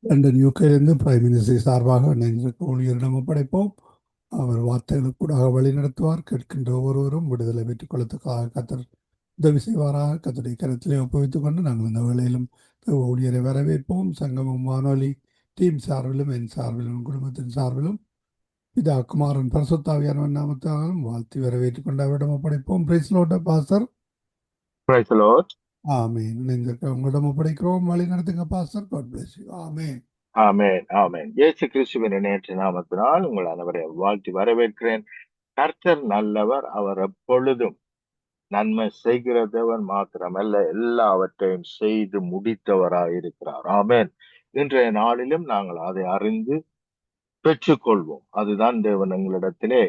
London யூகேலிருந்து prime minister சார்பாக இணைந்திருக்க ஊழியரிடம் ஒப்படைப்போம். அவர் வார்த்தைகளுக்கூடாக வழி நடத்துவார். கேட்கின்ற ஒவ்வொருவரும் விடுதலை பெற்றுக் கொள்ளத்துக்காக கத்தர் உதவி செய்வாராக. கத்தருடைய கருத்திலே ஒப்புவித்துக் கொண்டு நாங்கள் இந்த வேளையிலும் ஊழியரை வரவேற்போம். சங்கமம் வானொலி டீம் சார்பிலும் என் சார்பிலும் குடும்பத்தின் சார்பிலும் பிதா குமாரன் பரிசுத்தாவியானவன் நாமத்தாலும் வாழ்த்தி வரவேற்றுக் கொண்டு அவரிடம் ஒப்படைப்போம். Praise Lord pastor. Praise the Lord. Amen. இணைந்திருக்க உங்களிடம் ஒப்படைக்கிறோம். வழி நடத்துங்க pastor. God bless you. Amen. Amen, amen. இயேசு கிறிஸ்துவின் இணையற்ற நாமத்தினால் உங்கள் அனைவரையும் வாழ்த்தி வரவேற்கிறேன். கர்த்தர் நல்லவர், அவர் எப்பொழுதும் நன்மை செய்கிற தேவன் மாத்திரமல்ல, எல்லாவற்றையும் செய்து முடித்தவராய் இருக்கிறார். ஆமென். இன்றைய நாளிலும் நாங்கள் அதை அறிந்து பெற்றுக்கொள்வோம். அதுதான் தேவன் எங்களிடத்திலே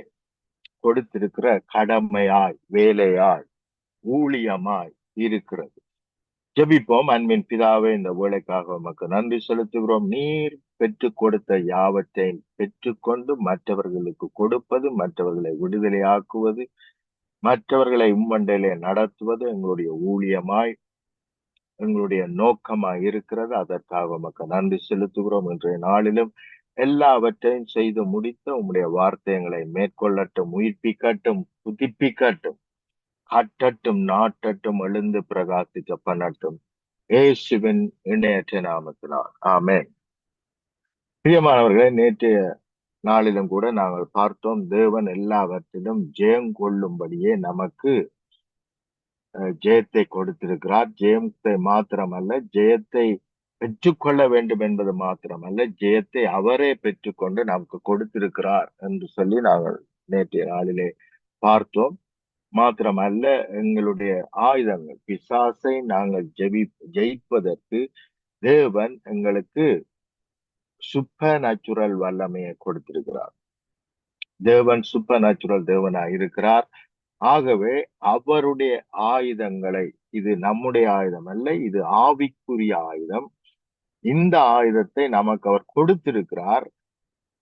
கொடுத்திருக்கிற கடமையாய், வேலையாய், ஊழியமாய் இருக்கிறது. ஜெபிப்போம். அன்பின் பிதாவே, இந்த வேலைக்காக உமக்கு நன்றி செலுத்துகிறோம். நீர் பெற்றுக் கொடுத்த யாவற்றையும் பெற்றுக்கொண்டு மற்றவர்களுக்கு கொடுப்பது, மற்றவர்களை விடுதலையாக்குவது, மற்றவர்களை உம்மண்டையிலே நடத்துவது எங்களுடைய ஊழியமாய், எங்களுடைய நோக்கமாய் இருக்கிறது. அதற்காக உமக்கு நன்றி செலுத்துகிறோம். இன்றைய நாளிலும் எல்லாவற்றையும் செய்து முடித்த உம்முடைய வார்த்தைகளை மேற்கொள்ளட்டும், உயிர்ப்பிக்கட்டும், புதுப்பிக்கட்டும், கட்டட்டும், நாட்டட்டும், எழுந்து பிரகாசிக்க பண்ணட்டும். இயேசுவின் இணையற்ற நாமத்தினால் ஆமென். பிரியமானவர்களே, நேற்றைய நாளிலும் கூட நாங்கள் பார்த்தோம், தேவன் எல்லாவற்றிலும் ஜெயம் கொள்ளும்படியே நமக்கு ஜெயத்தை கொடுத்திருக்கிறார். ஜெயத்தை மாத்திரமல்ல, ஜெயத்தை பெற்றுக்கொள்ள வேண்டும் என்பது மாத்திரமல்ல, ஜெயத்தை அவரே பெற்றுக்கொண்டு நமக்கு கொடுத்திருக்கிறார் என்று சொல்லி நாங்கள் நேற்றைய நாளிலே பார்த்தோம். மாத்திரமல்ல, எங்களுடைய ஆயுதங்கள், பிசாசை நாங்கள் ஜெயிப்பதற்கு தேவன் எங்களுக்கு சூப்பர் நேச்சுரல் வல்லமையை கொடுத்திருக்கிறார். தேவன் சூப்பர் நேச்சுரல் தேவனாய் இருக்கிறார். ஆகவே அவருடைய ஆயுதங்களை, இது நம்முடைய ஆயுதம் அல்ல, இது ஆவிக்குரிய ஆயுதம். இந்த ஆயுதத்தை நமக்கு அவர் கொடுத்திருக்கிறார்.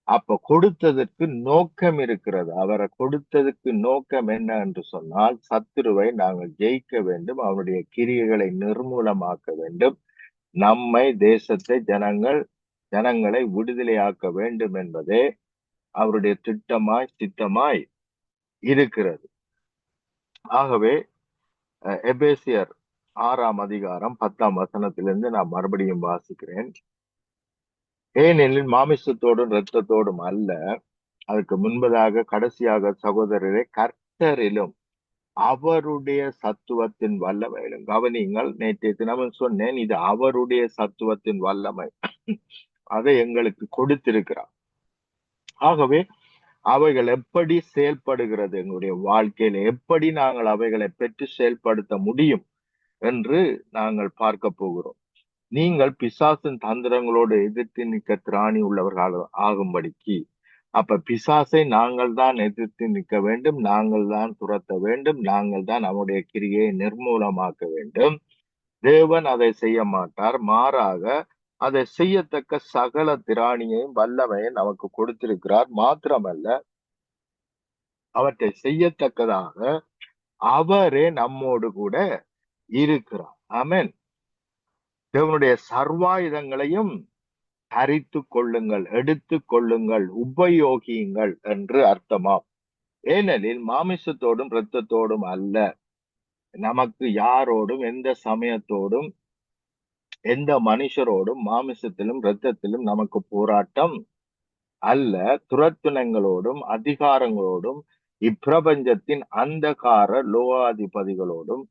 அப்ப கொடுத்ததற்கு நோக்கம் இருக்கிறது. அவரை கொடுத்ததுக்கு நோக்கம் என்ன என்று சொன்னால், சத்துருவை நாங்கள் ஜெயிக்க வேண்டும், அவருடைய கிரியைகளை நிர்மூலமாக்க வேண்டும், நம்மை, தேசத்தை, ஜனங்களை விடுதலையாக்க வேண்டும் என்பதே அவருடைய திட்டமாய் சித்தமாய் இருக்கிறது. ஆகவே எபேசியர் 6ஆம் அதிகாரம் 10ஆம் வசனத்திலிருந்து நான் மறுபடியும் வாசிக்கிறேன். ஏனெனில் மாமிசத்தோடும் இரத்தத்தோடும் அல்ல, அதுக்கு முன்பதாக கடைசியாக சகோதரரே, கர்த்தரிலும் அவருடைய சத்துவத்தின் வல்லமையிலும். கவனிங்கள், நேற்றைய தினமும் சொன்னேன், இது அவருடைய சத்துவத்தின் வல்லமை, அதை எங்களுக்கு கொடுத்திருக்கிறார். ஆகவே அவைகள் எப்படி செயல்படுகிறது, எங்களுடைய வாழ்க்கையில எப்படி நாங்கள் அவைகளை பெற்று செயல்படுத்த முடியும் என்று நாங்கள் பார்க்க போகிறோம். நீங்கள் பிசாசின் தந்திரங்களோடு எதிர்த்து நிற்க திராணி உள்ளவர்கள் ஆகும்படிக்கு, அப்ப பிசாசை நாங்கள் தான் எதிர்த்து நிற்க வேண்டும், நாங்கள் தான் துரத்த வேண்டும், நாங்கள் தான் அவனுடைய கிரியை நிர்மூலமாக்க வேண்டும். தேவன் அதை செய்ய மாட்டார். மாறாக அதை செய்யத்தக்க சகல திராணியையும் வல்லமையும் நமக்கு கொடுத்திருக்கிறார். மாத்திரமல்ல, அவற்றை செய்யத்தக்கதாக அவரே நம்மோடு கூட இருக்கிறார். ஆமென். தேவனுடைய சர்வாயுதங்களையும் தரித்து கொள்ளுங்கள், எடுத்து கொள்ளுங்கள், உபயோகியுங்கள் என்று அர்த்தமாம். ஏனெனில் மாமிசத்தோடும் இரத்தத்தோடும் அல்ல, நமக்கு யாரோடும், எந்த சமயத்தோடும், எந்த மனுஷரோடும், மாமிசத்திலும் இரத்தத்திலும் நமக்கு போராட்டம் அல்ல, துரத்துணங்களோடும், அதிகாரங்களோடும், இப்பிரபஞ்சத்தின் அந்தகார லோகாதிபதிகளோடும்,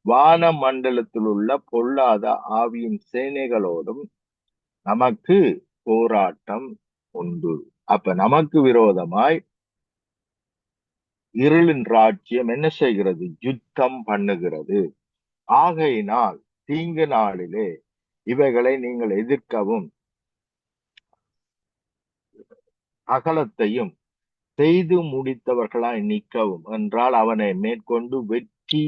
வான மண்டலத்தில் உள்ள பொல்லாத ஆவியின் சேனைகளோடும் நமக்கு போராட்டம் உண்டு. அப்ப நமக்கு விரோதமாய் இருளின் ராஜ்யம் என்ன செய்கிறது? யுத்தம் பண்ணுகிறது. ஆகையினால் தீங்கு நாளிலே இவைகளை நீங்கள் எதிர்க்கவும் அகலத்தையும் செய்து முடித்தவர்களாய் நிற்கவும் என்றால், அவனை மேற்கொண்டு வெற்றி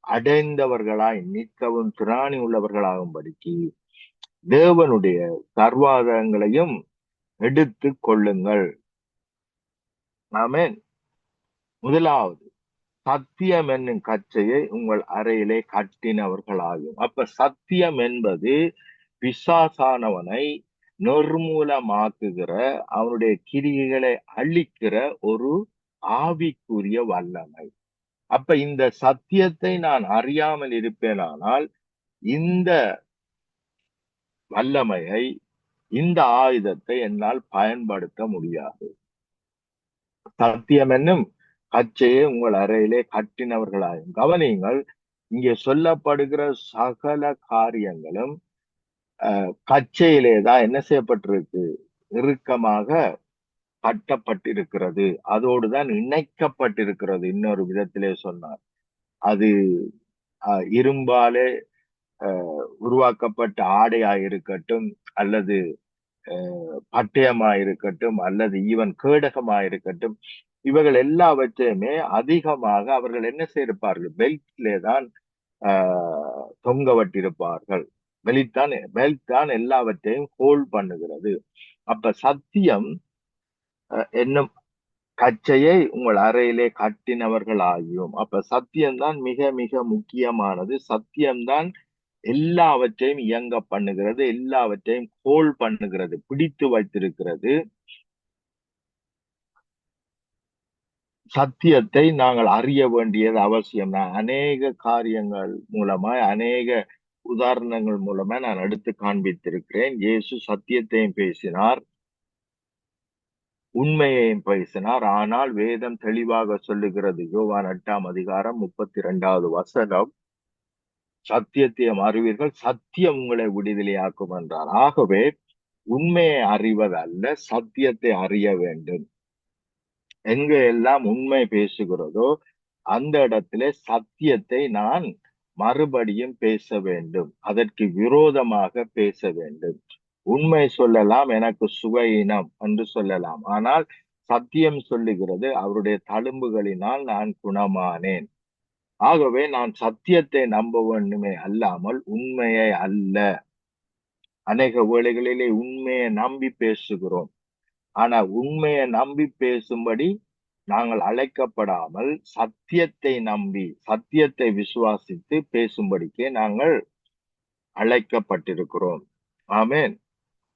அடைந்தவர்களாய் நிற்கவும் திராணி உள்ளவர்களாகும்படிக்கு தேவனுடைய சர்வாதங்களையும் எடுத்து கொள்ளுங்கள். ஆமென். முதலாவது, சத்தியம் என்னும் கச்சையை உங்கள் அறையிலே கட்டினவர்களாகும். அப்ப சத்தியம் என்பது பிசாசானவனை நிர்மூலமாக்குகிற, அவனுடைய கிரியைகளை அழிக்கிற ஒரு ஆவிக்குரிய வல்லமை. அப்ப இந்த சத்தியத்தை நான் அறியாமல் இருப்பேனானால் இந்த வல்லமையை, இந்த ஆயுதத்தை என்னால் பயன்படுத்த முடியாது. சத்தியம் என்னும் கச்சையை உங்கள் அறையிலே கட்டினவர்களாயும். கவனியுங்கள், இங்கே சொல்லப்படுகிற சகல காரியங்களும் கச்சையிலே தான் என்ன செய்யப்பட்டிருக்கு? இறுக்கமாக கட்டப்பட்டிருக்கிறது. அதோடுதான் இணைக்கப்பட்டிருக்கிறது. இன்னொரு விதத்திலே சொன்னார், அது இரும்பாலே உருவாக்கப்பட்ட ஆடையாயிருக்கட்டும், அல்லது பட்டயமாயிருக்கட்டும், அல்லது ஈவன் கேடகமாயிருக்கட்டும், இவைகள் எல்லாவற்றையுமே அதிகமாக அவர்கள் என்ன செய்திருப்பார்கள்? பெல்ட்லே தான் தொங்கவட்டிருப்பார்கள். பெல்ட் தான் எல்லாவற்றையும் ஹோல்ட் பண்ணுகிறது. அப்ப சத்தியம் என்னும் கச்சையை உங்கள் அறையிலே கட்டினவர்கள் ஆகியோம். அப்ப சத்தியம்தான் மிக மிக முக்கியமானது. சத்தியம்தான் எல்லாவற்றையும் இயங்க பண்ணுகிறது, எல்லாவற்றையும் ஹோல்ட் பண்ணுகிறது, பிடித்து வைத்திருக்கிறது. சத்தியத்தை நாங்கள் அறிய வேண்டியது அவசியம். நான் அநேக காரியங்கள் மூலமாய், அநேக உதாரணங்கள் மூலமா நான் எடுத்து காண்பித்திருக்கிறேன். இயேசு சத்தியத்தையும் பேசினார், உண்மையையும் பேசினார். ஆனால் வேதம் தெளிவாக சொல்லுகிறது, யோவான் 8ஆம் அதிகாரம் 32வது வசனம், சத்தியத்தையும் அறிவீர்கள், சத்தியம் உங்களை விடுதலையாக்கும் என்றார். ஆகவே உண்மையை அறிவதல்ல, சத்தியத்தை அறிய வேண்டும். எங்க எல்லாம் உண்மை பேசுகிறதோ அந்த இடத்திலே சத்தியத்தை நான் மறுபடியும் பேச வேண்டும், அதற்கு விரோதமாக பேச வேண்டும். உண்மை சொல்லலாம், எனக்கு சுவையினம் என்று சொல்லலாம், ஆனால் சத்தியம் சொல்லுகிறது, அவருடைய தழும்புகளினால் நான் குணமானேன். ஆகவே நான் சத்தியத்தை நம்ப வேண்டுமே அல்லாமல் உண்மையை அல்ல. அநேக வேளைகளிலே உண்மையை நம்பி பேசுகிறோம், ஆனா உண்மையை நம்பி பேசும்படி நாங்கள் அழைக்கப்படாமல் சத்தியத்தை நம்பி, சத்தியத்தை விசுவாசித்து பேசும்படிக்கே நாங்கள் அழைக்கப்பட்டிருக்கிறோம். ஆமென்.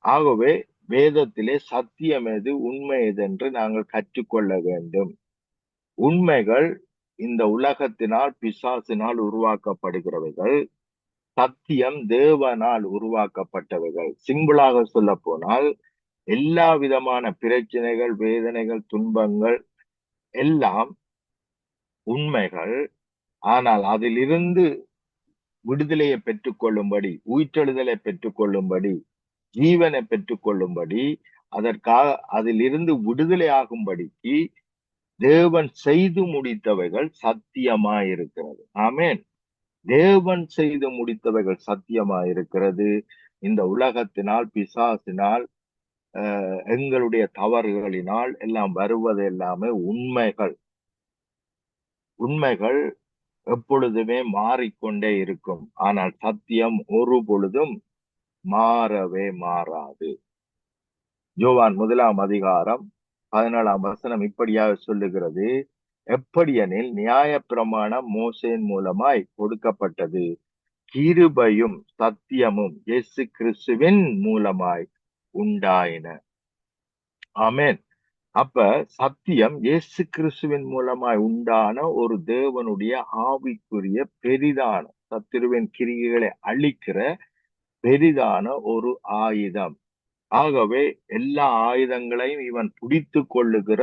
ஆகவே வேதத்திலே சத்தியம் எது, உண்மை எது என்று நாங்கள் கற்றுக்கொள்ள வேண்டும். உண்மைகள் இந்த உலகத்தினால், பிசாசினால் உருவாக்கப்படுகிறவைகள். சத்தியம் தேவனால் உருவாக்கப்பட்டவைகள். சிம்பிளாக சொல்ல போனால், எல்லா விதமான பிரச்சனைகள், வேதனைகள், துன்பங்கள் எல்லாம் உண்மைகள். ஆனால் அதிலிருந்து விடுதலையை பெற்றுக்கொள்ளும்படி, உயிர்த்தெழுதலை பெற்றுக்கொள்ளும்படி, ஜீவனை பெற்றுக்கொள்ளும்படி, அதற்காக அதிலிருந்து விடுதலை ஆகும்படிக்கு தேவன் செய்து முடித்தவைகள் சத்தியமாயிருக்கிறது. ஆமென். தேவன் செய்து முடித்தவைகள் சத்தியமாயிருக்கிறது. இந்த உலகத்தினால், பிசாசினால், எங்களுடைய தவறுகளினால் எல்லாம் வருவது எல்லாமே உண்மைகள். உண்மைகள் எப்பொழுதுமே மாறிக்கொண்டே இருக்கும், ஆனால் சத்தியம் ஒரு பொழுதும் மாறவே மாறாது. யோவான் 1ஆம் அதிகாரம் 14ஆம் வசனம் இப்படியாக சொல்லுகிறது, எப்படியெனில் நியாயப்பிரமாணம் மோசேயின் மூலமாய் கொடுக்கப்பட்டது, கிருபையும் சத்தியமும் இயேசு கிறிஸ்துவின் மூலமாய் உண்டாயின. ஆமென். அப்ப சத்தியம் இயேசு கிறிஸ்துவின் மூலமாய் உண்டான ஒரு தேவனுடைய ஆவிக்குரிய பெரிதான, சத்துருவின் கிரியைகளை அழிக்கிற பெரிதான ஒரு ஆயுதம். ஆகவே எல்லா ஆயுதங்களையும் இவன் பிடித்து கொள்ளுகிற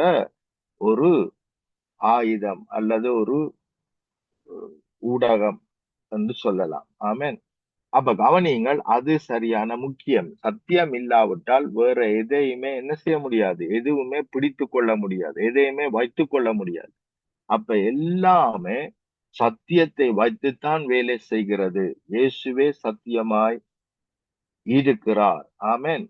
ஒரு ஆயுதம் அல்லது ஒரு ஊடகம் என்று சொல்லலாம். ஆமென். அப்ப கவனியுங்கள், அது சரியான முக்கியம். சத்தியம் இல்லாவிட்டால் வேற எதையுமே என்ன செய்ய முடியாது, எதுவுமே பிடித்து கொள்ள முடியாது, எதையுமே வைத்துக் கொள்ள முடியாது. அப்ப எல்லாமே சத்தியத்தை வைத்துத்தான் வேலை செய்கிறது. இயேசுவே சத்தியமாய் இருக்கிறார். ஆமென்.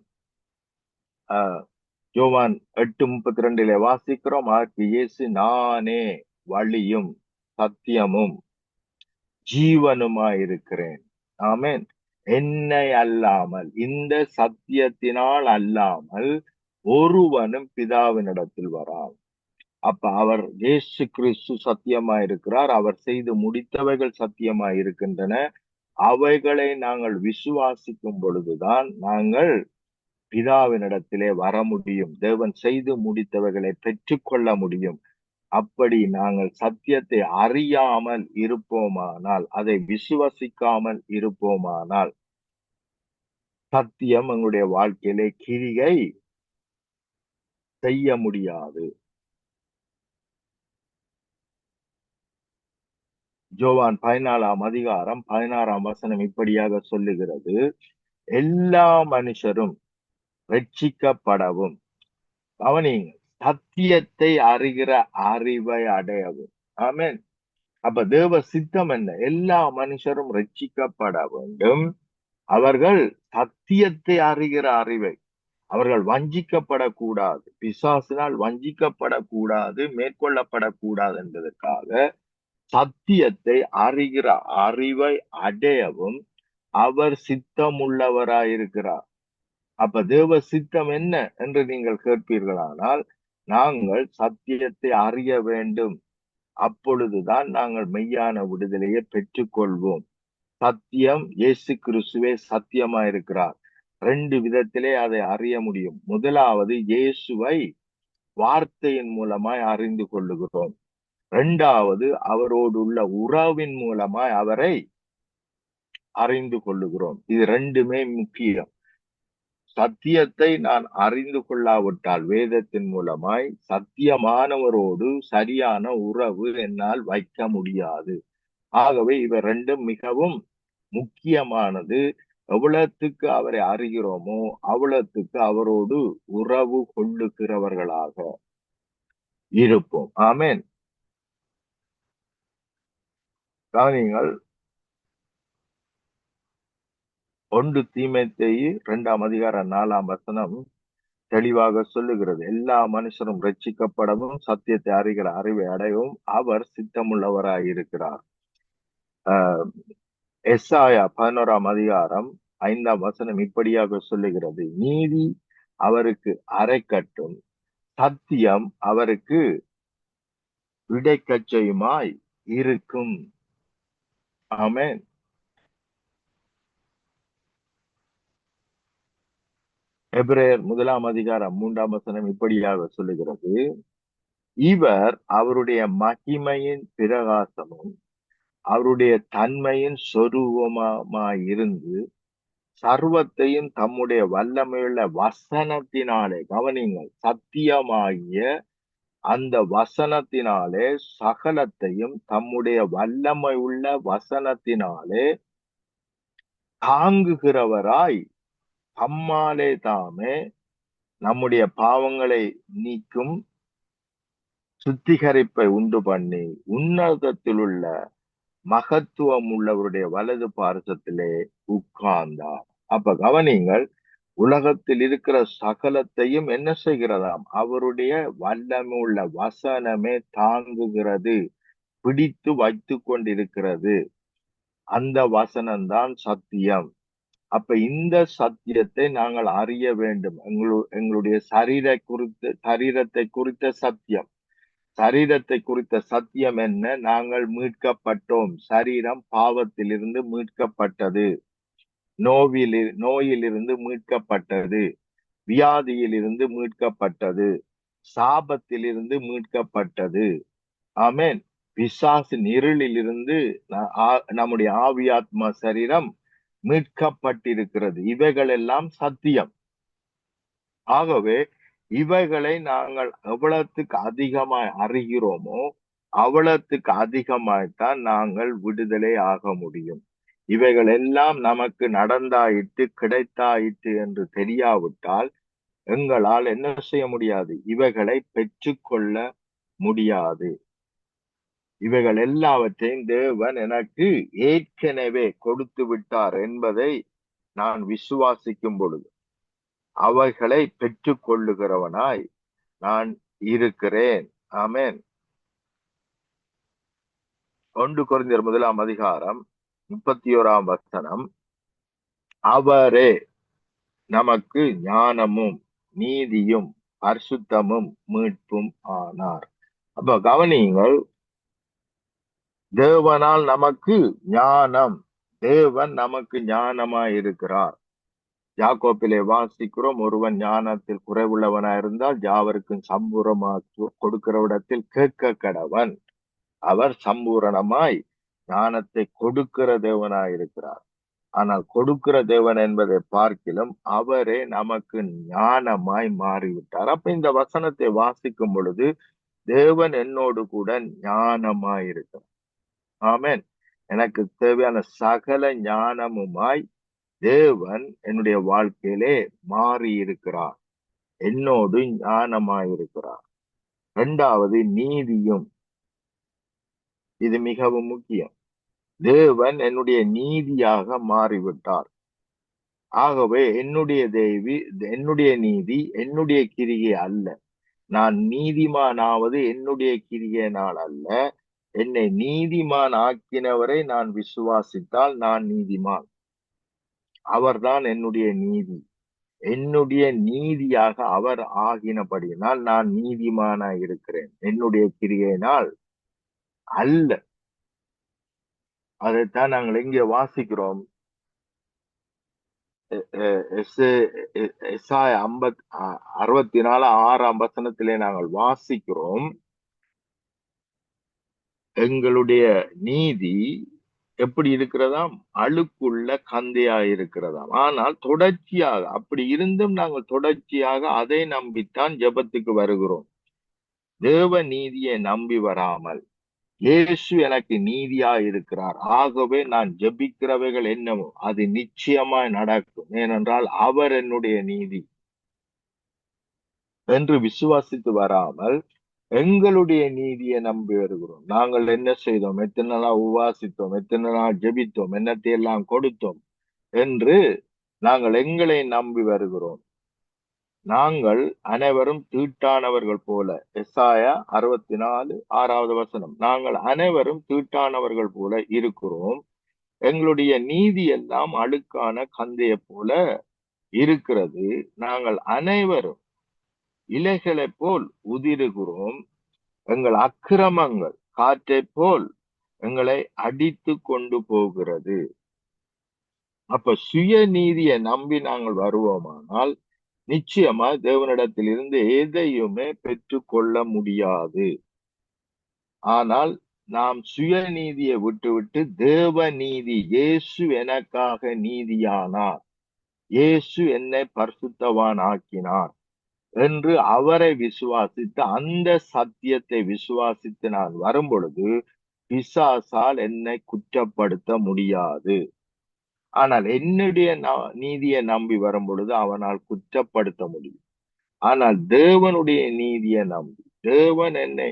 யோவான் 8:32 வாசிக்கிறோம், இயேசு நானே வழியும் சத்தியமும் ஜீவனுமாயிருக்கிறேன். ஆமென். என்னை அல்லாமல், இந்த சத்தியத்தினால் அல்லாமல் ஒருவனும் பிதாவினிடத்தில் வரான். அப்ப அவர் இயேசு கிறிஸ்து சத்தியமாயிருக்கிறார், அவர் செய்து முடித்தவைகள் சத்தியமாயிருக்கின்றன. அவைகளை நாங்கள் விசுவாசிக்கும் பொழுதுதான் நாங்கள் பிதாவினிடத்திலே வர முடியும். தேவன் செய்து முடித்தவைகளை பெற்றுக்கொள்ள முடியும். அப்படி நாங்கள் சத்தியத்தை அறியாமல் இருப்போமானால், அதை விசுவசிக்காமல் இருப்போமானால், சத்தியம் எங்களுடைய வாழ்க்கையிலே கிரியை செய்ய முடியாது. யோவான் 14:16 இப்படியாக சொல்லுகிறது, எல்லா மனுஷரும் ரட்சிக்கப்படவும், கவனிங்க, சத்தியத்தை அறிகிற அறிவை அடையவும். ஆமென். அப்ப தேவ சித்தம் என்ன? எல்லா மனுஷரும் ரட்சிக்கப்பட வேண்டும். அவர்கள் சத்தியத்தை அறிகிற அறிவை, அவர்கள் வஞ்சிக்கப்படக்கூடாது, பிசாசினால் வஞ்சிக்கப்படக்கூடாது, மேற்கொள்ளப்படக்கூடாது என்பதற்காக சத்தியத்தை அறிகிற அறிவை அடையவும் அவர் சித்தமுள்ளவராயிருக்கிறார். அப்ப தேவ சித்தம் என்ன என்று நீங்கள் கேட்பீர்களானால், நாங்கள் சத்தியத்தை அறிய வேண்டும். அப்பொழுதுதான் நாங்கள் மெய்யான விடுதலையை பெற்றுக்கொள்வோம். சத்தியம், இயேசு கிறிஸ்துவே சத்தியமாயிருக்கிறார். 2 விதத்திலே அதை அறிய முடியும். முதலாவது, இயேசுவை வார்த்தையின் மூலமாய் அறிந்து கொள்ளுகிறோம். 2வது, அவரோடு உள்ள உறவின் மூலமாய் அவரை அறிந்து கொள்ளுகிறோம். இது 2மே முக்கியம். சத்தியத்தை நான் அறிந்து கொள்ளாவிட்டால் வேதத்தின் மூலமாய் சத்தியமானவரோடு சரியான உறவு என்னால் வைக்க முடியாது. ஆகவே இவை 2ம் மிகவும் முக்கியமானது. எவ்வளத்துக்கு அவரை அறிகிறோமோ அவ்வளத்துக்கு அவரோடு உறவு கொள்ளுகிறவர்களாக இருப்போம். ஆமென். கவனியுங்கள், 1 தீமோத்தேயு 2:4 தெளிவாக சொல்லுகிறது, எல்லா மனுஷரும் ரட்சிக்கப்படவும் சத்தியத்தை அறிகிற அறிவை அடையவும் அவர் சித்தமுள்ளவராயிருக்கிறார். எசாயா 11:5 இப்படியாக சொல்லுகிறது, நீதி அவருக்கு அரைக்கட்டும், சத்தியம் அவருக்கு விடைக்கச்சையுமாய் இருக்கும். ஆமென். எபிரேயர் 1:3 இப்படியாக சொல்லுகிறது, இவர் அவருடைய மகிமையின் பிரகாசமும் அவருடைய தன்மையின் சொரூபமாயிருந்து சர்வத்தையும் தம்முடைய வல்லமையுள்ள வசனத்தினாலே, கவனிங்கள், சத்தியமாகிய அந்த வசனத்தினாலே சகலத்தையும் தம்முடைய வல்லமை உள்ள வசனத்தினாலே தாங்குகிறவராய் தம்மாலே தாமே நம்முடைய பாவங்களை நீக்கும் சுத்திகரிப்பை உண்டு பண்ணி உன்னதத்தில் உள்ள மகத்துவம் உள்ளவருடைய வலது பார்சத்திலே உட்கார்ந்தார். அப்ப கவனிங்கள், உலகத்தில் இருக்கிற சகலத்தையும் என்ன செய்கிறதாம்? அவருடைய வல்லமை உள்ள வசனமே தாங்குகிறது, பிடித்து வைத்து கொண்டிருக்கிறது. அந்த வசனம்தான் சத்தியம். அப்ப இந்த சத்தியத்தை நாங்கள் அறிய வேண்டும். எங்களுடைய சரீரத்தை குறித்த சத்தியம். சரீரத்தை குறித்த சத்தியம் என்ன? நாங்கள் மீட்கப்பட்டோம். சரீரம் பாவத்திலிருந்து மீட்கப்பட்டது, நோயிலிருந்து மீட்கப்பட்டது, வியாதியிலிருந்து மீட்கப்பட்டது, சாபத்திலிருந்து மீட்கப்பட்டது. ஆமென். பிசாசின் இருளிலிருந்து நம்முடைய ஆவியாத்மா சரீரம் மீட்கப்பட்டிருக்கிறது. இவைகள் எல்லாம் சத்தியம். ஆகவே இவைகளை நாங்கள் எவ்வளவுக்கு அதிகமாய் அறிகிறோமோ அவ்வளவுக்கு அதிகமாய்த்தான் நாங்கள் விடுதலை ஆக முடியும். இவைகள் எல்லாம் நமக்கு நடந்தாயிற்று, கிடைத்தாயிற்று என்று தெரியாவிட்டால் எங்களால் என்ன செய்ய முடியாது? இவைகளை பெற்றுக்கொள்ள முடியாது. இவைகள் எல்லாவற்றையும் தேவன் எனக்கு ஏற்கனவே கொடுத்து விட்டார் என்பதை நான் விசுவாசிக்கும் பொழுது அவைகளை பெற்றுக் கொள்ளுகிறவனாய் நான் இருக்கிறேன். ஆமென். 1 கொரிந்தியர் 1:31 அவரே நமக்கு ஞானமும் நீதியும் பரிசுத்தமும் மீட்பும் ஆனார். அப்ப கவனியுங்கள், தேவனால் நமக்கு ஞானம், தேவன் நமக்கு ஞானமாய் இருக்கிறார். யாக்கோப்பிலே வாசிக்கிறோம், ஒருவன் ஞானத்தில் குறைவுள்ளவனாயிருந்தால் யாவருக்கும் சம்பூரமா கொடுக்கிறவிடத்தில் கேட்க கடவன். அவர் சம்பூரணமாய் ஞானத்தை கொடுக்கிற தேவனாயிருக்கிறார். ஆனால் கொடுக்கிற தேவன் என்பதை பார்க்கிலும் அவரே நமக்கு ஞானமாய் மாறிவிட்டார். அப்ப இந்த வசனத்தை வாசிக்கும் பொழுது தேவன் என்னோடு கூட ஞானமாய் இருக்கிறார். ஆமென். எனக்கு தேவையான சகல ஞானமுமாய் தேவன் என்னுடைய வாழ்க்கையிலே மாறி இருக்கிறார், என்னோடு ஞானமாயிருக்கிறார். இரண்டாவது நீதியும், இது மிகவும் முக்கியம். தேவன் என்னுடைய நீதியாக மாறிவிட்டார். ஆகவே என்னுடைய நீதி என்னுடைய கிரியை அல்ல. நான் நீதிமானாவது என்னுடைய கிரியினால் அல்ல. என்னை நீதிமான் ஆக்கினவரை நான் விசுவாசித்தால் நான் நீதிமான். அவர்தான் என்னுடைய நீதி. என்னுடைய நீதியாக அவர் ஆகினபடியினால் நான் நீதிமானாய் இருக்கிறேன், என்னுடைய கிரியையினால் அல்ல. அதைத்தான் நாங்கள் எங்கே வாசிக்கிறோம்? எசாயா 64 6ஆம் வசனத்திலே நாங்கள் வாசிக்கிறோம், எங்களுடைய நீதி எப்படி இருக்கிறதாம்? அழுக்குள்ள கந்தையா இருக்கிறதாம். ஆனால் தொடர்ச்சியாக, அப்படி இருந்தும் நாங்கள் தொடர்ச்சியாக அதை நம்பித்தான் ஜெபத்துக்கு வருகிறோம். தேவ நீதியை நம்பி வராமல், இயேசு எனக்கு நீதியா இருக்கிறார், ஆகவே நான் ஜெபிக்கிறவைகள் என்னவோ அது நிச்சயமாய் நடக்கும், ஏனென்றால் அவர் என்னுடைய நீதி என்று விசுவாசித்து வராமல் எங்களுடைய நீதியை நம்பி வருகிறோம். நாங்கள் என்ன செய்தோம், எத்தனை நாள் உபாசித்தோம், எத்தனை நாள் ஜெபித்தோம், என்னத்தை எல்லாம் கொடுத்தோம் என்று நாங்கள் எங்களை நம்பி வருகிறோம். நாங்கள் அனைவரும் தீட்டானவர்கள் போல. எசாயா 64 6வது வசனம். நாங்கள் அனைவரும் தீட்டானவர்கள் போல இருக்கிறோம், எங்களுடைய நீதி எல்லாம் அழுக்கான கந்தையை போல இருக்கிறது. நாங்கள் அனைவரும் இலைகளைப் போல் உதிருகிறோம், எங்கள் அக்கிரமங்கள் காற்றை போல் எங்களை அடித்து கொண்டு போகிறது. அப்ப சுய நீதியை நம்பி நாங்கள் வருவோமானால் நிச்சயமா தேவனிடத்தில் இருந்து எதையுமே பெற்றுக்கொள்ள முடியாது. ஆனால் நாம் சுய நீதியை விட்டுவிட்டு தேவ நீதி, இயேசு எனக்காக நீதியானார், இயேசு என்னை பரிசுத்தவான் ஆக்கினார் என்று அவரை விசுவாசித்து, அந்த சத்தியத்தை விசுவாசித்து நான் வரும் பொழுது பிசாசால் என்னை குற்றப்படுத்த முடியாது. ஆனால் என்னுடைய நீதியை நம்பி வரும் பொழுது அவனால் குற்றப்படுத்த முடியும். ஆனால் தேவனுடைய நீதியை நம்பி, தேவன் என்னை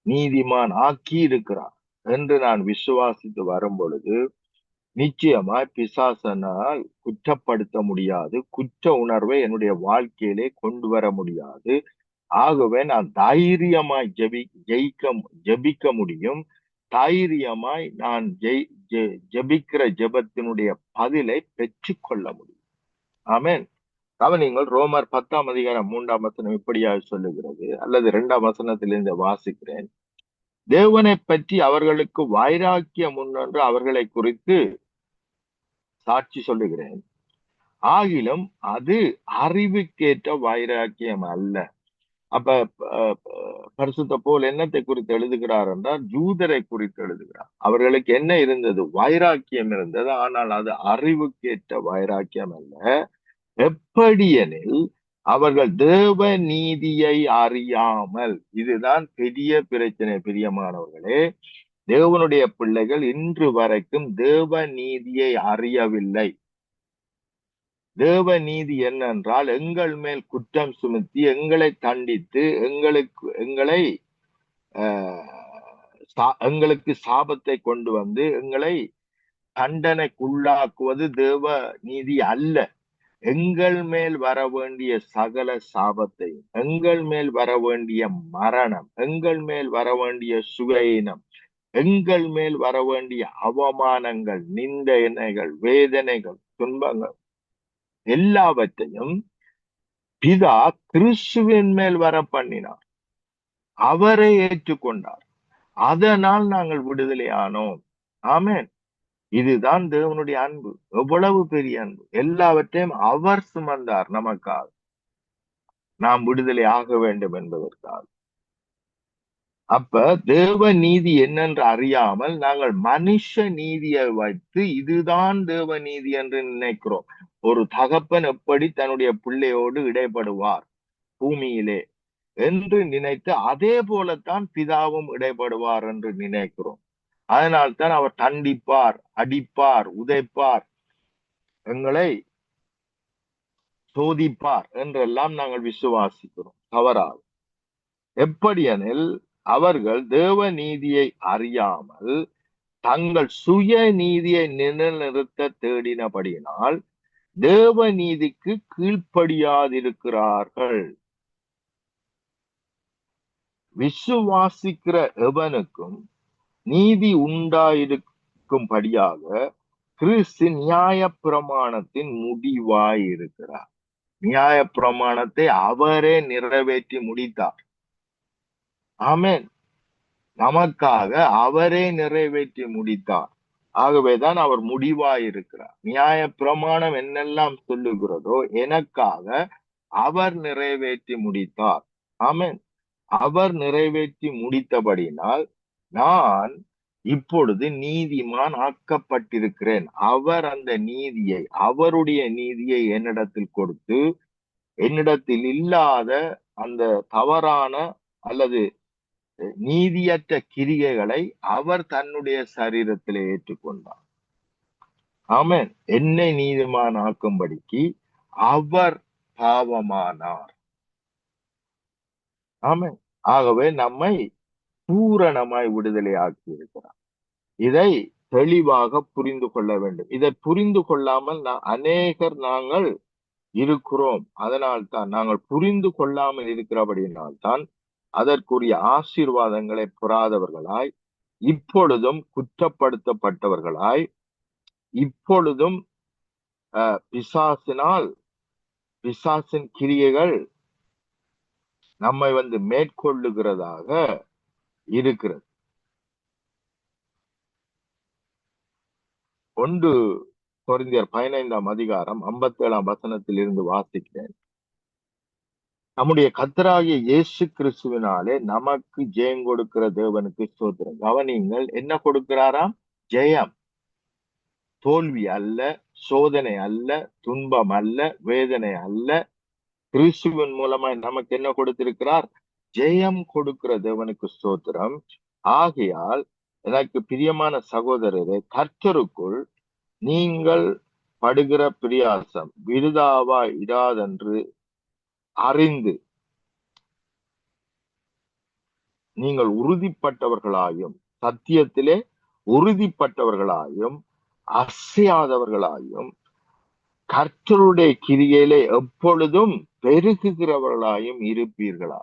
நீதிமான் ஆக்கி இருக்கிறார் என்று நான் விசுவாசித்து வரும் பொழுது நிச்சயமாய் பிசாசனால் குற்றப்படுத்த முடியாது, குற்ற உணர்வை என்னுடைய வாழ்க்கையிலே கொண்டு வர முடியாது. ஆகவே நான் தைரியமாய் ஜெபிக்க முடியும். தைரியமாய் நான் ஜெபிக்கிற ஜெபத்தினுடைய பதிலை பெற்றுக்கொள்ள முடியும். ஆமென். கவனிங்கள், ரோமர் 10ஆம் அதிகாரம் 3ஆம் வசனம் இப்படியாக சொல்லுகிறது, அல்லது 2ஆம் வசனத்திலிருந்து வாசிக்கிறேன். தேவனை பற்றி அவர்களுக்கு வைராக்கியம் உண்டென்று அவர்களை குறித்து சாட்சி சொல்லுகிறேன், ஆகிலும் அது அறிவுக்கேற்ற வைராக்கியம் அல்ல. அப்ப பரிசுத்த பவுல் என்னத்தை குறித்து எழுதுகிறார் என்றால் யூதரை குறித்து எழுதுகிறார். அவர்களுக்கு என்ன இருந்தது? வைராக்கியம் இருந்தது. ஆனால் அது அறிவுக்கேற்ற வைராக்கியம் அல்ல. எப்படியெனில் அவர்கள் தேவ நீதியை அறியாமல், இதுதான் பெரிய பிரச்சனை பிரியமானவர்களே. தேவனுடைய பிள்ளைகள் இன்று வரைக்கும் தேவ நீதியை அறியவில்லை. தேவ நீதி என்னென்றால் எங்கள் மேல் குற்றம் சுமத்தி, எங்களை தண்டித்து, எங்களுக்கு சாபத்தை கொண்டு வந்து எங்களை தண்டனைக்குள்ளாக்குவது தேவ நீதி அல்ல. எங்கள் மேல் வர வேண்டிய சகல சாபத்தையும், எங்கள் மேல் வர வேண்டிய மரணம், எங்கள் மேல் வர வேண்டிய சுகையினம், எங்கள் மேல் வர வேண்டிய அவமானங்கள், நிந்தனைகள், வேதனைகள், துன்பங்கள் எல்லாவற்றையும் பிதா கிறிஸ்துவின் மேல் வர பண்ணினார். அவரை ஏற்றுக்கொண்டார். அதனால் நாங்கள் விடுதலை ஆனோம். ஆமென். இதுதான் தேவனுடைய அன்பு. எவ்வளவு பெரிய அன்பு! எல்லாவற்றையும் அவர் சுமந்தார் நமக்காக, நாம் விடுதலை ஆக வேண்டும் என்பதற்காக. அப்ப தேவ நீதி என்னென்று அறியாமல் நாங்கள் மனுஷ நீதியை வைத்து இதுதான் தேவ நீதி என்று நினைக்கிறோம். ஒரு தகப்பன் எப்படி தன்னுடைய பிள்ளையோடு இடைப்படுவார் பூமியிலே என்று நினைத்து, அதே போலத்தான் பிதாவும் இடைப்படுவார் என்று நினைக்கிறோம். அதனால்தான் அவர் தண்டிப்பார், அடிப்பார், உதைப்பார், எங்களை சோதிப்பார் என்றெல்லாம் நாங்கள் விசுவாசிக்கிறோம். தவறாது. எப்படியெனில் அவர்கள் தேவ நீதியை அறியாமல் தங்கள் சுய நீதியை நிலைநிறுத்த தேடினபடியினால் தேவ நீதிக்கு கீழ்ப்படியாதிருக்கிறார்கள். விசுவாசிக்கிற எவனுக்கும் நீதி உண்டாயிருக்கும்படியாக கிறிஸ்து நியாய பிரமாணத்தின் முடிவாயிருக்கிறார். நியாய பிரமாணத்தை அவரே நிறைவேற்றி முடித்தார். ஆமென். நமக்காக அவரே நிறைவேற்றி முடித்தார். ஆகவேதான் அவர் முடிவாயிருக்கிறார். நியாய பிரமாணம் என்னெல்லாம் சொல்லுகிறதோ எனக்காக அவர் நிறைவேற்றி முடித்தார். ஆமென். அவர் நிறைவேற்றி முடித்தபடினால் நான் இப்பொழுது நீதிமான் ஆக்கப்பட்டிருக்கிறேன். அவர் அந்த நீதியை, அவருடைய நீதியை என்னிடத்தில் கொடுத்து, என்னிடத்தில் இல்லாத அந்த தவறான அல்லது நீதியற்ற கிரியைகளை அவர் தன்னுடைய சரீரத்திலே ஏற்றுக்கொண்டார். ஆமென். என்னை நீதிமான் ஆக்கும்படிக்கு அவர் பாவமானார். ஆமென். ஆகவே நம்மை பூரணமாய் விடுதலை ஆக்கி இருக்கிறார். இதை தெளிவாக புரிந்து கொள்ள வேண்டும். இதை புரிந்து கொள்ளாமல் அநேகர் நாங்கள் இருக்கிறோம். அதனால்தான் நாங்கள் புரிந்து கொள்ளாமல் இருக்கிறபடியினால்தான் அதற்குரிய ஆசீர்வாதங்களை பெறாதவர்களாய், இப்பொழுதும் குற்றப்படுத்தப்பட்டவர்களாய், இப்பொழுதும் பிசாசின் கிரியைகள் நம்மை மேற்கொள்ளுகிறதாக இருக்கிறது. 1 கொரிந்தியர் 15ஆம் அதிகாரம் 57ஆம் வசனத்தில் இருந்து வாசிக்கிறேன். நம்முடைய கர்த்தராகிய இயேசு கிறிஸ்துவினாலே நமக்கு ஜெயம் கொடுக்கிற தேவனுக்கு ஸ்தோத்திரம். கவனியுங்கள், என்ன கொடுக்கிறாராம்? ஜெயம். தோல்வி அல்ல, சோதனை அல்ல, துன்பம் அல்ல, வேதனை அல்ல. கிறிஸ்துவின் மூலமாய் நமக்கு என்ன கொடுத்திருக்கிறார்? ஜெயம் கொடுக்கிற தேவனுக்கு ஸ்தோத்திரம். ஆகையால் எனக்கு பிரியமான சகோதரரே, கர்த்தருக்குள் நீங்கள் படுகிற பிரயாசம் விருதாவா இராதென்று அறிந்து நீங்கள் உறுதிப்பட்டவர்களாயும், சத்தியத்திலே உறுதிப்பட்டவர்களாயும், அசையாதவர்களாயும், கர்த்தருடைய கிரியையிலே எப்பொழுதும் பெருகுகிறவர்களாயும் இருப்பீர்களா.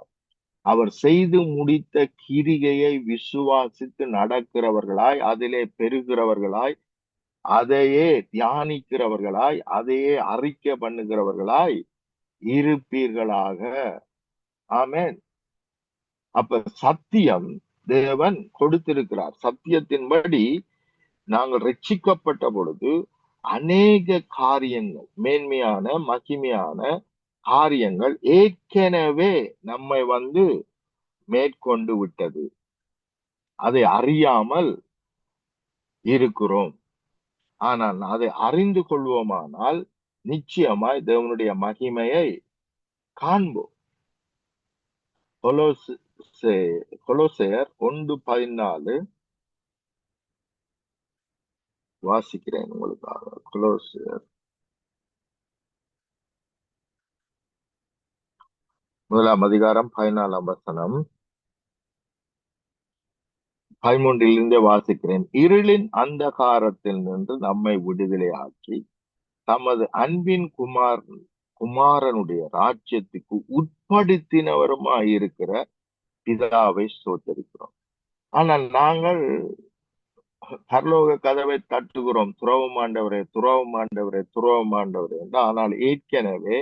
அவர் செய்து முடித்த கிரிகையை விசுவாசித்து நடக்கிறவர்களாய், அதிலே பெருகிறவர்களாய், அதையே தியானிக்கிறவர்களாய், அதையே அறிக்கை பண்ணுகிறவர்களாய் இருப்பீர்களாக. ஆமென். அப்ப சத்தியம் தேவன் கொடுத்திருக்கிறார். சத்தியத்தின்படி நாங்கள் ரட்சிக்கப்பட்ட பொழுது அநேக காரியங்கள், மேன்மையான மகிமையான காரியங்கள் ஏற்கனவே நம்மை மேற்கொண்டு விட்டது. அதை அறியாமல் இருக்கிறோம். ஆனால் அதை அறிந்து கொள்வோமானால் நிச்சயமாய் தேவனுடைய மகிமையை காண்போம். கொலோசையர் 1:14 வாசிக்கிறேன் உங்களுக்காக. கொலோசையர் 1ஆம் அதிகாரம் 14ஆம் வசனம் 13 வாசிக்கிறேன். இருளின் அந்தகாரத்தில் நின்று நம்மை விடுதலையாக்கி தமது அன்பின் குமாரனுடைய ராஜ்யத்துக்கு உட்படுத்தினவருமாயிருக்கிற பிதாவை ஸ்தோத்தரிக்கிறோம். ஆனால் நாங்கள் பரலோக கதவை தட்டுகிறோம், துறவுமாண்டவரே, துறவுமாண்டவரே, துறவுமாண்டவரே என்று. ஆனால் ஏற்கனவே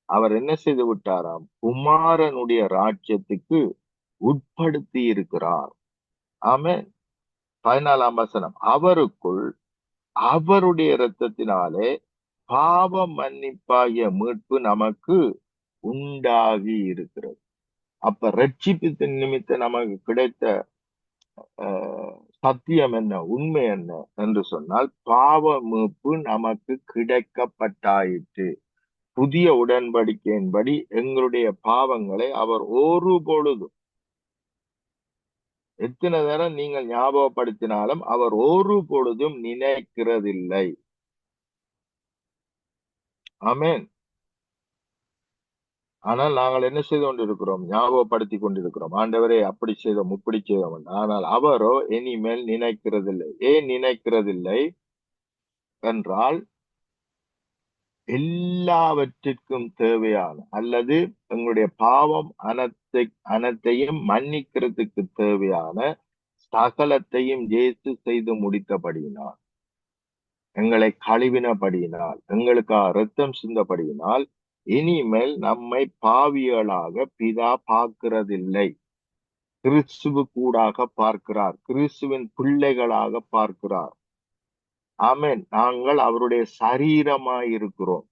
அவர் என்ன செய்து விட்டாராம்? குமாரனுடைய ராஜ்யத்துக்கு உட்படுத்தி இருக்கிறார். ஆமென். 14ஆம் வசனம், அவருக்குள் அவருடைய இரத்தத்தினாலே பாவ மன்னிப்பாகிய மீட்பு நமக்கு உண்டாகி இருக்கிறது. அப்ப ரட்சிப்பு நிமித்தம் நமக்கு கிடைத்த சத்தியம் என்ன, உண்மை என்ன என்று சொன்னால், பாவ மீட்பு நமக்கு கிடைக்கப்பட்டாயிற்று. புதிய உடன்படிக்கையின்படி எங்களுடைய பாவங்களை அவர் ஒரு பொழுதும், எத்தனை நேரம் நீங்கள் ஞாபகப்படுத்தினாலும் அவர் ஒரு பொழுதும் நினைக்கிறதில்லை. ஆமென். ஆனால் நாங்கள் என்ன செய்து கொண்டிருக்கிறோம்? ஞாபகப்படுத்தி கொண்டிருக்கிறோம். ஆண்டவரே அப்படி செய்தோம், இப்படி செய்தோம் என்று. ஆனால் அவரோ இனிமேல் நினைக்கிறதில்லை. ஏன் நினைக்கிறதில்லை என்றால், எல்லாவற்றிற்கும் தேவையான அல்லது எங்களுடைய பாவம் அனைத்தையும் மன்னிக்கிறதுக்கு தேவையான சகலத்தையும் இயேசு செய்து முடித்தபடியினால், எங்களை கழுவினபடியினால், எங்களுக்காக இரத்தம் சிந்தபடியினால், இனிமேல் நம்மை பாவிகளாக பிதா பார்க்கிறதில்லை. கிறிஸ்துவ கூடாக பார்க்கிறார். கிறிஸ்துவின் பிள்ளைகளாக பார்க்கிறார். ஆமென். நாங்கள் அவருடைய சரீரமாய் இருக்கிறோம்.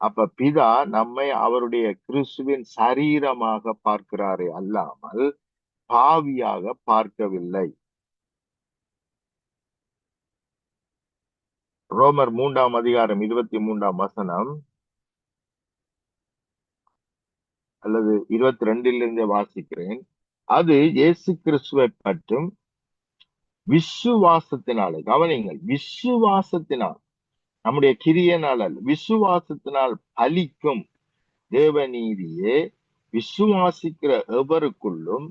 அப்ப பிதா நம்மை அவருடைய கிறிஸ்துவின் சரீரமாக பார்க்கிறாரே அல்லாமல் பாவியாக பார்க்கவில்லை. ரோமர் 3 அதிகாரம் 23 அல்லது 22 வாசிக்கிறேன். அது இயேசு கிறிஸ்துவை பற்றும் விசுவாசத்தினாலே, கவனிங்கள், விசுவாசத்தினால், நம்முடைய கிரியையினால் அல்ல, விசுவாசத்தினால் பலிக்கும் தேவநீதியே விசுவாசிக்கிற எவருக்குள்ளும்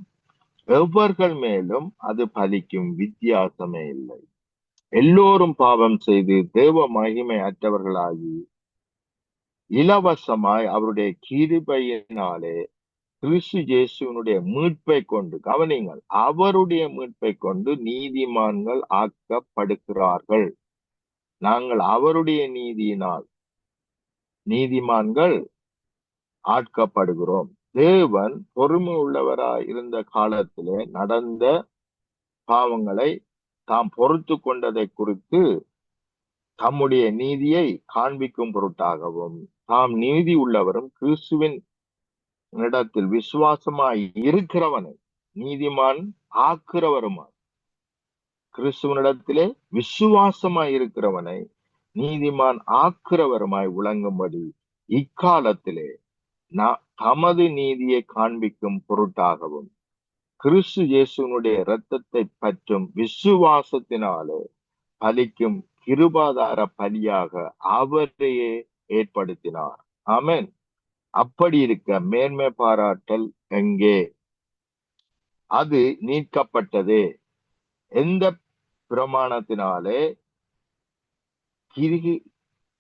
எவர்கள் மேலும் அது பலிக்கும், வித்தியாசமே இல்லை. எல்லோரும் பாவம் செய்து தேவ மகிமை அற்றவர்களாகி இலவசமாய் அவருடைய கிருபையினாலே கிறிஸ்து இயேசுவினுடைய மீட்பை கொண்டு, கவனிங்கள், அவருடைய மீட்பை கொண்டு நீதிமான்கள் ஆக்கப்படுகிறார்கள். நாங்கள் அவருடைய நீதியினால் நீதிமான்கள் ஆட்கப்படுகிறோம். தேவன் பொறுமை உள்ளவராய் இருந்த காலத்திலே நடந்த பாவங்களை தாம் பொறுத்து கொண்டதை குறித்து தம்முடைய நீதியை காண்பிக்கும் பொருட்டாகவும், தாம் நீதி உள்ளவரும் கிறிஸ்துவின் இடத்தில் விசுவாசமாய் இருக்கிறவனை நீதிமான் ஆக்குறவருமாய், கிறிஸ்துவனிடத்திலே விசுவாசமாய் இருக்கிறவனை நீதிமான் ஆக்குறவருமாய் விளங்கும்படி இக்காலத்திலே தமது நீதியை காண்பிக்கும் பொருட்டாகவும் கிறிஸ்து இயேசுனுடைய இரத்தத்தை பற்றும் விசுவாசத்தினாலே பலிக்கும் கிருபாதார பலியாக அவரையே ஏற்படுத்தினார். ஆமென். அப்படி இருக்க மேன்மை பாராட்டல் எங்கே? அது நீக்கப்பட்டதே. எந்த பிரமாணத்தினாலே?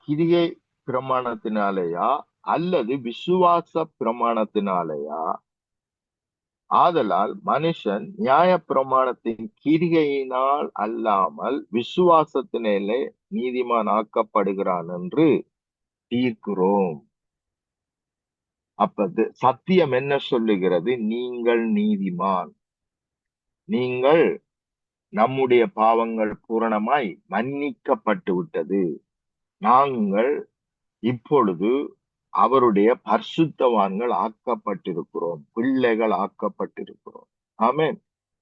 கிரிகை பிரமாணத்தினாலேயா அல்லது விசுவாச பிரமாணத்தினாலேயா? ஆதலால் மனுஷன் நியாய பிரமாணத்தின் கிரிகையினால் அல்லாமல் விசுவாசத்தினாலே நீதிமான் ஆக்கப்படுகிறான் என்று தீர்க்கிறோம். அப்ப சத்தியம் என்ன சொல்லுகிறது? நீங்கள் நீதிமான். நீங்கள், நம்முடைய பாவங்கள் பூரணமாய் மன்னிக்கப்பட்டு விட்டது. நாங்கள் இப்பொழுது அவருடைய பரிசுத்தவான்கள் ஆக்கப்பட்டிருக்கிறோம், பிள்ளைகள் ஆக்கப்பட்டிருக்கிறோம். ஆமென்.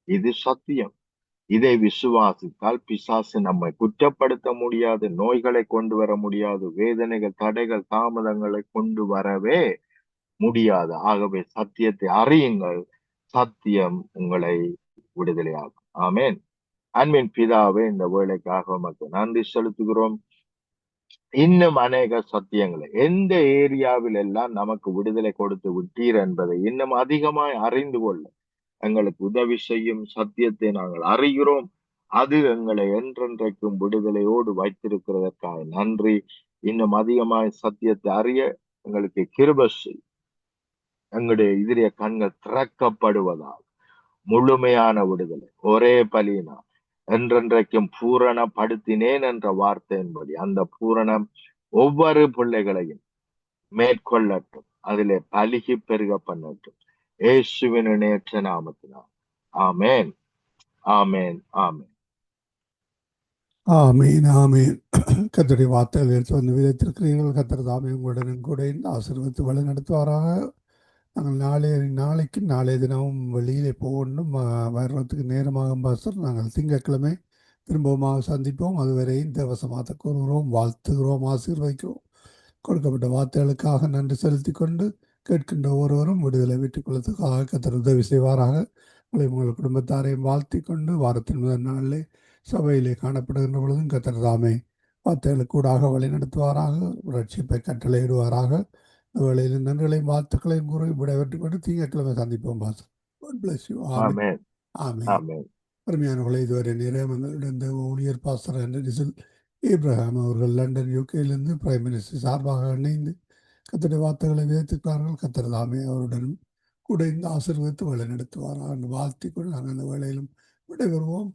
இது சத்தியம். இதை விசுவாசித்தால் பிசாசு நம்மை குற்றப்படுத்த முடியாது, நோய்களை கொண்டு வர முடியாது, வேதனைகள், தடைகள், தாமதங்களை கொண்டு வரவே முடியாது. ஆகவே சத்தியத்தை அறியுங்கள், சத்தியம் உங்களை விடுதலையாகும். ஆமென். அன்பின் பிதாவே, இந்த வேலைக்காக உமக்கு நன்றி செலுத்துகிறோம். இன்னும் அநேக சத்தியங்களை எந்த ஏரியாவில் எல்லாம் நமக்கு விடுதலை கொடுத்து விட்டீர் என்பதை இன்னும் அதிகமாய் அறிந்து கொள்ள எங்களுக்கு உதவி செய்யும். சத்தியத்தை நாங்கள் அறிகிறோம். அது எங்களை என்றென்றைக்கும் விடுதலையோடு வைத்திருக்கிறதற்காக நன்றி. இன்னும் அதிகமாய் சத்தியத்தை அறிய எங்களுக்கு கிருபை செய். எங்களுடைய இதய கண்கள் திறக்கப்படுவதால் முழுமையான விடுதலை ஒரே பலியினால் என்றென்றைக்கும் பூரணப்படுத்தினேன் என்ற வார்த்தையின்படி அந்த பூரணம் ஒவ்வொரு பிள்ளைகளையும் மேற்கொள்ளட்டும், அதிலே பலிகி பெருக பண்ணட்டும். இயேசுவின் இணையற்ற நாமத்தினால் ஆமென், ஆமென், ஆமென். ஆமீன் ஆமீன். கர்த்தருடைய வார்த்தைகள் எடுத்து வந்து விதைத்திருக்கிறீர்கள். கர்த்தர் தாமே உங்களுடனும் கூட இருந்து ஆசீர்வதித்து வழி நடத்துவாராக. நாங்கள் நாளைக்கு நாளைய தினமும் வெளியிலே போகணும். வர்றதுக்கு நேரமாகும் பாஸ்டர். நாங்கள் திங்கட்கிழமை திரும்பவும் சந்திப்போம். அதுவரை இந்த வசமாத்த கூறுகிறோம், வாழ்த்துகிறோம், ஆசீர்வதிக்கிறோம். கொடுக்கப்பட்ட வார்த்தைகளுக்காக நன்றி செலுத்திக் கொண்டு கேட்கின்ற ஒருவரும் விடுதலை விட்டுக் கொள்வதற்காக கர்த்தர் உதவி செய்வாராக. உங்கள் குடும்பத்தாரையும் வாழ்த்தி கொண்டு வாரத்தின் முதல் நாளிலே சபையிலே காணப்படுகின்ற பொழுதும் கர்த்தர் தாமே வார்த்தைகளுக்கு கூடாக வழி நடத்துவாராக, ரட்சிப்பை கட்டளையிடுவாராக. இந்த வேளையில் நன்றிகளையும் வாழ்த்துக்களையும் கூறி விடைபெற்றுக் கொண்டு திங்கட்கிழமை சந்திப்போம் pastor. God bless you. Amen. Amen. Amen. ஆமென். அருமையானவர்களை இதுவரை நிறைய ஊழியர் பாஸ்டர் ஹென்றி ஏப்ரஹாம் அவர்கள் லண்டன் யூகேயிலிருந்து பிரைம் மினிஸ்டர் சார்பாக இணைந்து கர்த்தருடைய வார்த்தைகளை விதைத்திருக்கிறார்கள். கர்த்தர் தாமே அவருடன் கூட இந்த ஆசீர்வதித்து வழி நடத்துவாராக என்று வாழ்த்திக் கொண்டு நாங்கள் அந்த வேளையிலும் விடைபெறுவோம்.